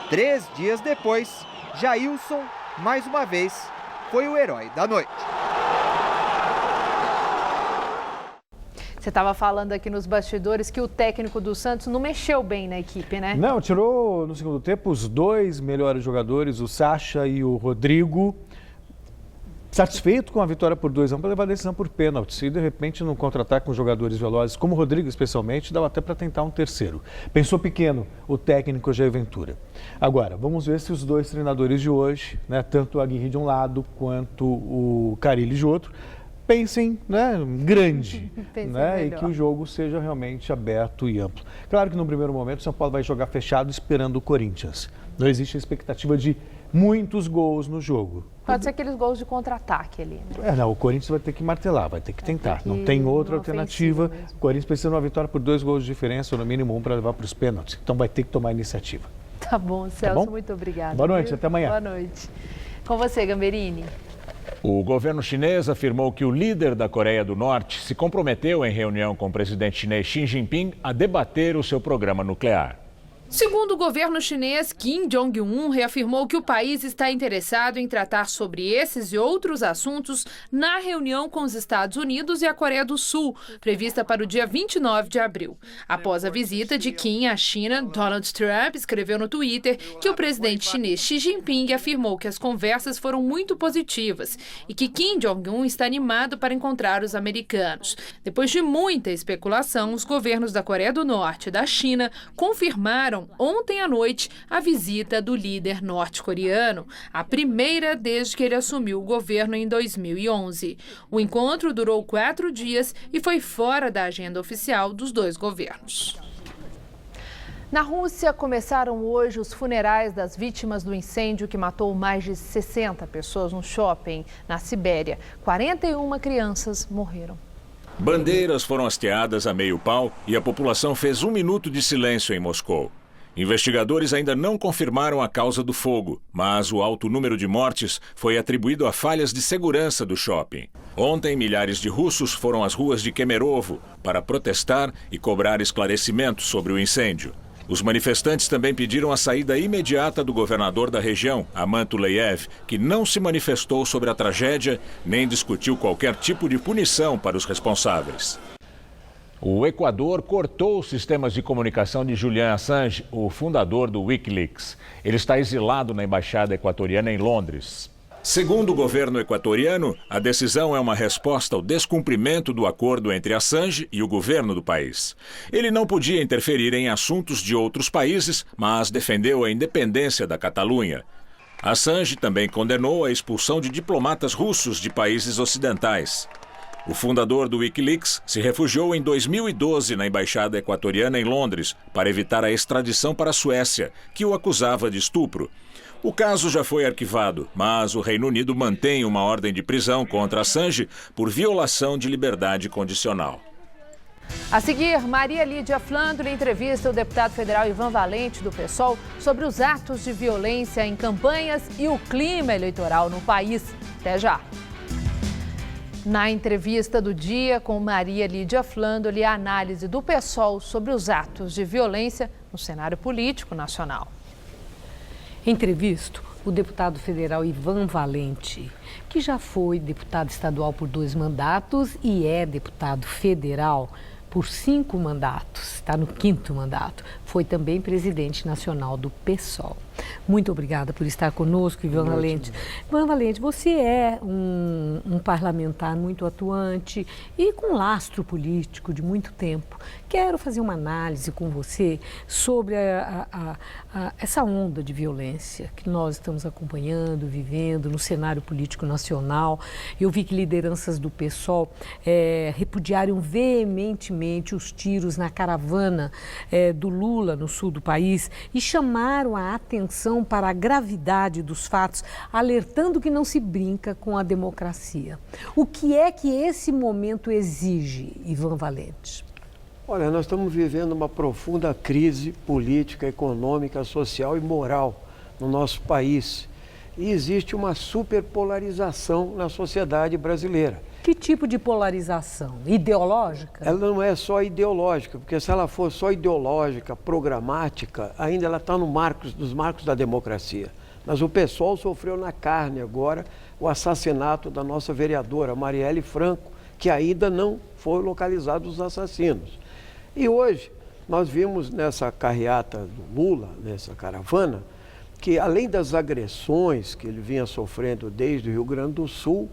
3 dias depois, Jailson, mais uma vez, foi o herói da noite. Você estava falando aqui nos bastidores que o técnico do Santos não mexeu bem na equipe, né? Não, tirou no segundo tempo os 2 melhores jogadores, o Sacha e o Rodrigo. Satisfeito com a vitória por 2-1 para levar a decisão por pênaltis. E de repente, no contra-ataque com jogadores velozes, como o Rodrigo especialmente, dava até para tentar um terceiro. Pensou pequeno o técnico Jair Ventura. Agora, vamos ver se os 2 treinadores de hoje, né, tanto o Aguirre de um lado quanto o Carille de outro, pensem, né, grande, né, e que o jogo seja realmente aberto e amplo. Claro que no primeiro momento o São Paulo vai jogar fechado esperando o Corinthians. Não existe a expectativa de muitos gols no jogo. Pode ser aqueles gols de contra-ataque ali, né? Não, o Corinthians vai ter que martelar, vai ter que tentar. Não tem outra alternativa. O Corinthians precisa de uma vitória por 2 gols de diferença, ou no mínimo 1 para levar para os pênaltis. Então vai ter que tomar iniciativa. Tá bom, Celso, tá bom? muito obrigada. Boa noite, até amanhã. Boa noite. Com você, Gamberini. O governo chinês afirmou que o líder da Coreia do Norte se comprometeu em reunião com o presidente chinês Xi Jinping a debater o seu programa nuclear. Segundo o governo chinês, Kim Jong-un reafirmou que o país está interessado em tratar sobre esses e outros assuntos na reunião com os Estados Unidos e a Coreia do Sul, prevista para o dia 29 de abril. Após a visita de Kim à China, Donald Trump escreveu no Twitter que o presidente chinês Xi Jinping afirmou que as conversas foram muito positivas e que Kim Jong-un está animado para encontrar os americanos. Depois de muita especulação, os governos da Coreia do Norte e da China confirmaram ontem à noite a visita do líder norte-coreano, a primeira desde que ele assumiu o governo em 2011. O encontro durou 4 dias e foi fora da agenda oficial dos 2 governos. Na Rússia, começaram hoje os funerais das vítimas do incêndio que matou mais de 60 pessoas no shopping na Sibéria. 41 crianças morreram. Bandeiras foram hasteadas a meio pau e a população fez 1 minuto de silêncio em Moscou. Investigadores ainda não confirmaram a causa do fogo, mas o alto número de mortes foi atribuído a falhas de segurança do shopping. Ontem, milhares de russos foram às ruas de Kemerovo para protestar e cobrar esclarecimentos sobre o incêndio. Os manifestantes também pediram a saída imediata do governador da região, Aman Tuleyev, que não se manifestou sobre a tragédia nem discutiu qualquer tipo de punição para os responsáveis. O Equador cortou os sistemas de comunicação de Julian Assange, o fundador do Wikileaks. Ele está exilado na embaixada equatoriana em Londres. Segundo o governo equatoriano, a decisão é uma resposta ao descumprimento do acordo entre Assange e o governo do país. Ele não podia interferir em assuntos de outros países, mas defendeu a independência da Catalunha. Assange também condenou a expulsão de diplomatas russos de países ocidentais. O fundador do Wikileaks se refugiou em 2012 na embaixada equatoriana em Londres para evitar a extradição para a Suécia, que o acusava de estupro. O caso já foi arquivado, mas o Reino Unido mantém uma ordem de prisão contra Assange por violação de liberdade condicional. A seguir, Maria Lídia Flandre entrevista o deputado federal Ivan Valente, do PSOL, sobre os atos de violência em campanhas e o clima eleitoral no país. Até já! Na entrevista do dia com Maria Lídia Flandre, a análise do PSOL sobre os atos de violência no cenário político nacional. Entrevisto o deputado federal Ivan Valente, que já foi deputado estadual por 2 mandatos e é deputado federal por 5 mandatos, está no 5º mandato. Foi também presidente nacional do PSOL. Muito obrigada por estar conosco, Ivan Valente. Ivan Valente, você é um parlamentar muito atuante e com lastro político de muito tempo. Quero fazer uma análise com você sobre essa onda de violência que nós estamos acompanhando, vivendo no cenário político nacional. Eu vi que lideranças do PSOL repudiaram veementemente os tiros na caravana do Lula no sul do país e chamaram a atenção para a gravidade dos fatos, alertando que não se brinca com a democracia. O que é que esse momento exige, Ivan Valente? Olha, nós estamos vivendo uma profunda crise política, econômica, social e moral no nosso país. E existe uma superpolarização na sociedade brasileira. Que tipo de polarização? Ideológica? Ela não é só ideológica, porque se ela for só ideológica, programática, ainda ela está nos marcos da democracia. Mas o PSOL sofreu na carne agora o assassinato da nossa vereadora Marielle Franco, que ainda não foram localizados os assassinos. E hoje nós vimos nessa carreata do Lula, nessa caravana, que além das agressões que ele vinha sofrendo desde o Rio Grande do Sul,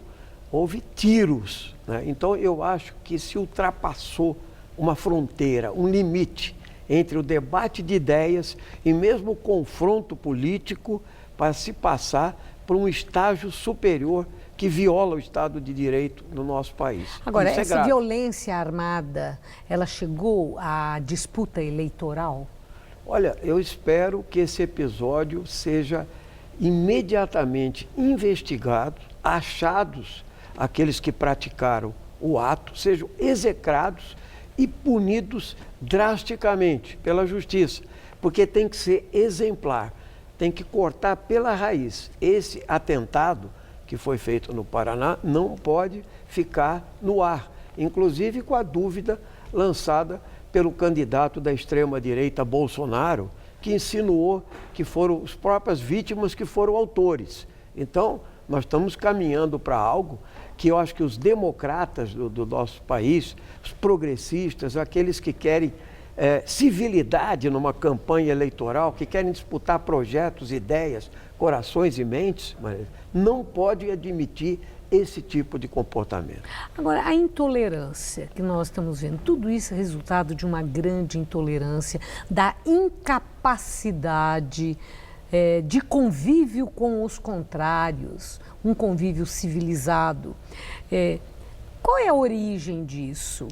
houve tiros, né? Então eu acho que se ultrapassou uma fronteira, um limite entre o debate de ideias e mesmo o confronto político para se passar para um estágio superior que viola o Estado de Direito no nosso país. Agora, essa violência armada, ela chegou à disputa eleitoral? Olha, eu espero que esse episódio seja imediatamente investigado, achados aqueles que praticaram o ato, sejam execrados e punidos drasticamente pela justiça, porque tem que ser exemplar, tem que cortar pela raiz. Esse atentado que foi feito no Paraná não pode ficar no ar, inclusive com a dúvida lançada pelo candidato da extrema-direita Bolsonaro, que insinuou que foram as próprias vítimas que foram autores. Então, nós estamos caminhando para algo que eu acho que os democratas do nosso país, os progressistas, aqueles que querem civilidade numa campanha eleitoral, que querem disputar projetos, ideias, corações e mentes, não podem admitir esse tipo de comportamento. Agora, a intolerância que nós estamos vendo, tudo isso é resultado de uma grande intolerância, da incapacidade de convívio com os contrários, um convívio civilizado. Qual é a origem disso?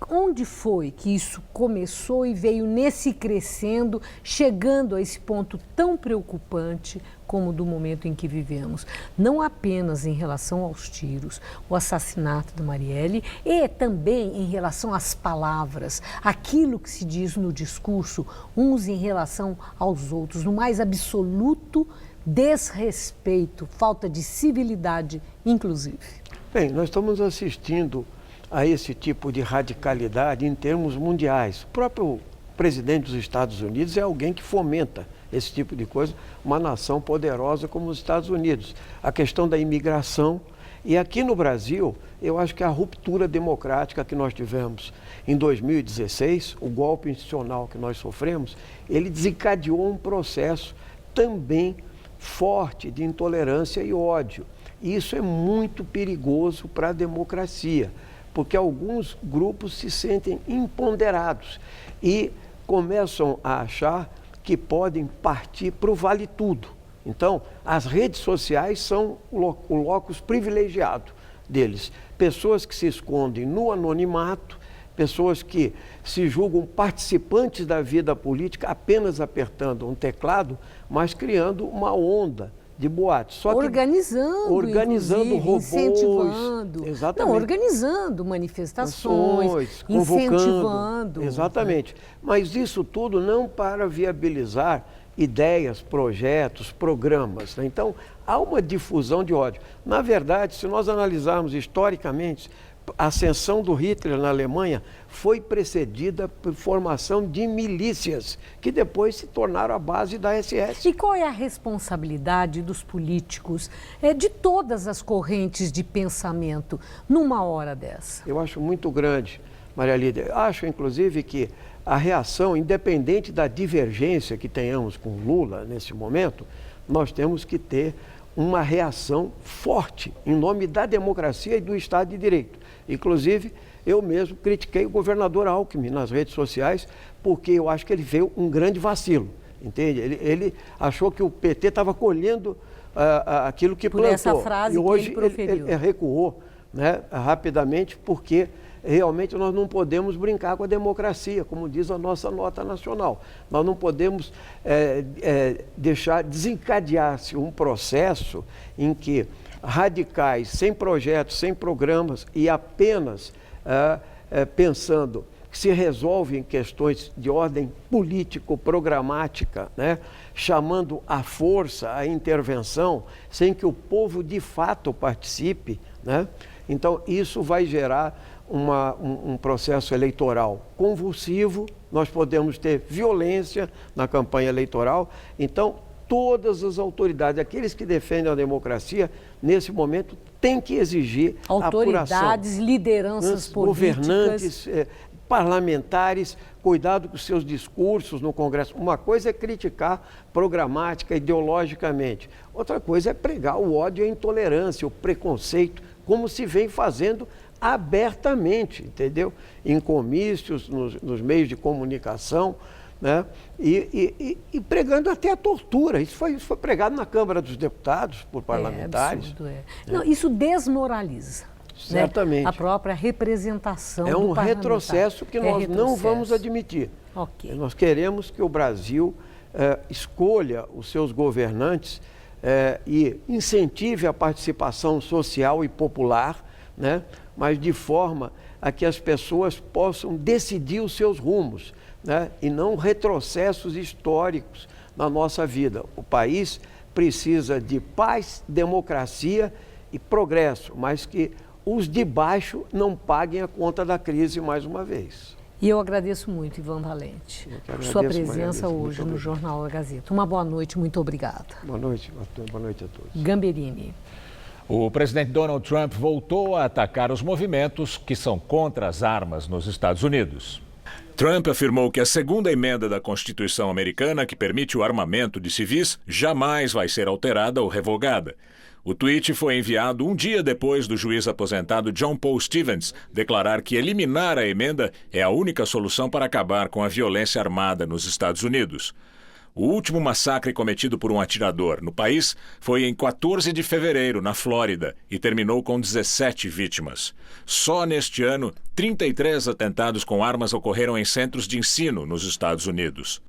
Onde foi que isso começou e veio nesse crescendo, chegando a esse ponto tão preocupante como do momento em que vivemos? Não apenas em relação aos tiros, o assassinato da Marielle, e também em relação às palavras, aquilo que se diz no discurso, uns em relação aos outros, no mais absoluto desrespeito, falta de civilidade, inclusive. Bem, nós estamos assistindo a esse tipo de radicalidade em termos mundiais. O próprio presidente dos Estados Unidos é alguém que fomenta esse tipo de coisa, uma nação poderosa como os Estados Unidos. A questão da imigração. E aqui no Brasil, eu acho que a ruptura democrática que nós tivemos em 2016, o golpe institucional que nós sofremos, ele desencadeou um processo também forte de intolerância e ódio. E isso é muito perigoso para a democracia, porque alguns grupos se sentem imponderados e começam a achar que podem partir para o vale tudo. Então, as redes sociais são o locus privilegiado deles. Pessoas que se escondem no anonimato, pessoas que se julgam participantes da vida política apenas apertando um teclado, mas criando uma onda de boatos. Só que organizando robôs, incentivando. Exatamente. Não, organizando manifestações, incentivando. Exatamente. Mas isso tudo não para viabilizar ideias, projetos, programas, né? Então, há uma difusão de ódio. Na verdade, se nós analisarmos historicamente, a ascensão do Hitler na Alemanha foi precedida por formação de milícias, que depois se tornaram a base da SS. E qual é a responsabilidade dos políticos, de todas as correntes de pensamento, numa hora dessa? Eu acho muito grande, Maria Lídia. Acho, inclusive, que a reação, independente da divergência que tenhamos com Lula nesse momento, nós temos que ter uma reação forte em nome da democracia e do Estado de Direito. Inclusive, eu mesmo critiquei o governador Alckmin nas redes sociais, porque eu acho que ele veio um grande vacilo, entende? Ele achou que o PT estava colhendo aquilo que plantou. Essa frase e hoje que ele proferiu. Ele recuou, né, rapidamente, porque realmente nós não podemos brincar com a democracia, como diz a nossa nota nacional. Nós não podemos deixar desencadear-se um processo em que radicais, sem projetos, sem programas e apenas pensando que se resolvem questões de ordem político-programática, né? Chamando à força, à intervenção, sem que o povo de fato participe, né? Então, isso vai gerar um processo eleitoral convulsivo, nós podemos ter violência na campanha eleitoral. Então, todas as autoridades, aqueles que defendem a democracia, nesse momento, têm que exigir autoridades, apuração. lideranças políticas, governantes, parlamentares, cuidado com seus discursos no Congresso. Uma coisa é criticar programática, ideologicamente. Outra coisa é pregar o ódio e a intolerância, o preconceito, como se vem fazendo abertamente, entendeu? Em comícios, nos meios de comunicação, né? E pregando até a tortura. Isso foi pregado na Câmara dos Deputados por parlamentares. Absurdo, Não, isso desmoraliza. Certamente. Né? A própria representação do parlamentar. É um retrocesso que nós não vamos admitir. Okay. Nós queremos que o Brasil escolha os seus governantes e incentive a participação social e popular, né? Mas de forma a que as pessoas possam decidir os seus rumos, né? E não retrocessos históricos na nossa vida. O país precisa de paz, democracia e progresso, mas que os de baixo não paguem a conta da crise mais uma vez. E eu agradeço muito, Ivan Valente, por sua presença hoje no Jornal da Gazeta. Uma boa noite, muito obrigada. Boa noite a todos. Gamberini. O presidente Donald Trump voltou a atacar os movimentos que são contra as armas nos Estados Unidos. Trump afirmou que a segunda emenda da Constituição americana, que permite o armamento de civis, jamais vai ser alterada ou revogada. O tweet foi enviado um dia depois do juiz aposentado John Paul Stevens declarar que eliminar a emenda é a única solução para acabar com a violência armada nos Estados Unidos. O último massacre cometido por um atirador no país foi em 14 de fevereiro, na Flórida, e terminou com 17 vítimas. Só neste ano, 33 atentados com armas ocorreram em centros de ensino nos Estados Unidos.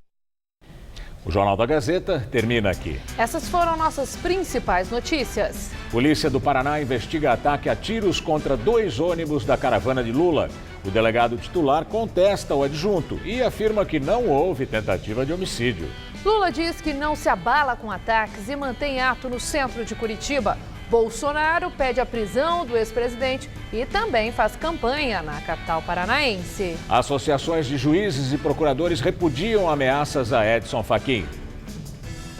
O Jornal da Gazeta termina aqui. Essas foram nossas principais notícias. Polícia do Paraná investiga ataque a tiros contra 2 ônibus da caravana de Lula. O delegado titular contesta o adjunto e afirma que não houve tentativa de homicídio. Lula diz que não se abala com ataques e mantém ato no centro de Curitiba. Bolsonaro pede a prisão do ex-presidente e também faz campanha na capital paranaense. Associações de juízes e procuradores repudiam ameaças a Edson Fachin.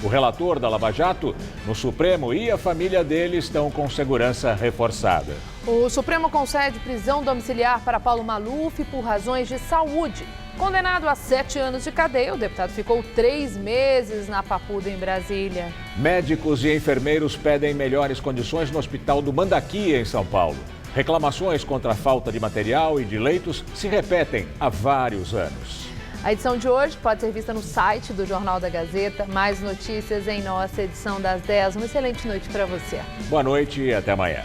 O relator da Lava Jato, no Supremo, e a família dele estão com segurança reforçada. O Supremo concede prisão domiciliar para Paulo Maluf por razões de saúde. Condenado a 7 anos de cadeia, o deputado ficou 3 meses na Papuda, em Brasília. Médicos e enfermeiros pedem melhores condições no Hospital do Mandaqui, em São Paulo. Reclamações contra a falta de material e de leitos se repetem há vários anos. A edição de hoje pode ser vista no site do Jornal da Gazeta. Mais notícias em nossa edição das 10. Uma excelente noite para você. Boa noite e até amanhã.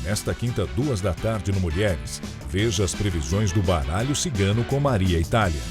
Nesta quinta, 2 da tarde no Mulheres, veja as previsões do baralho cigano com Maria Itália.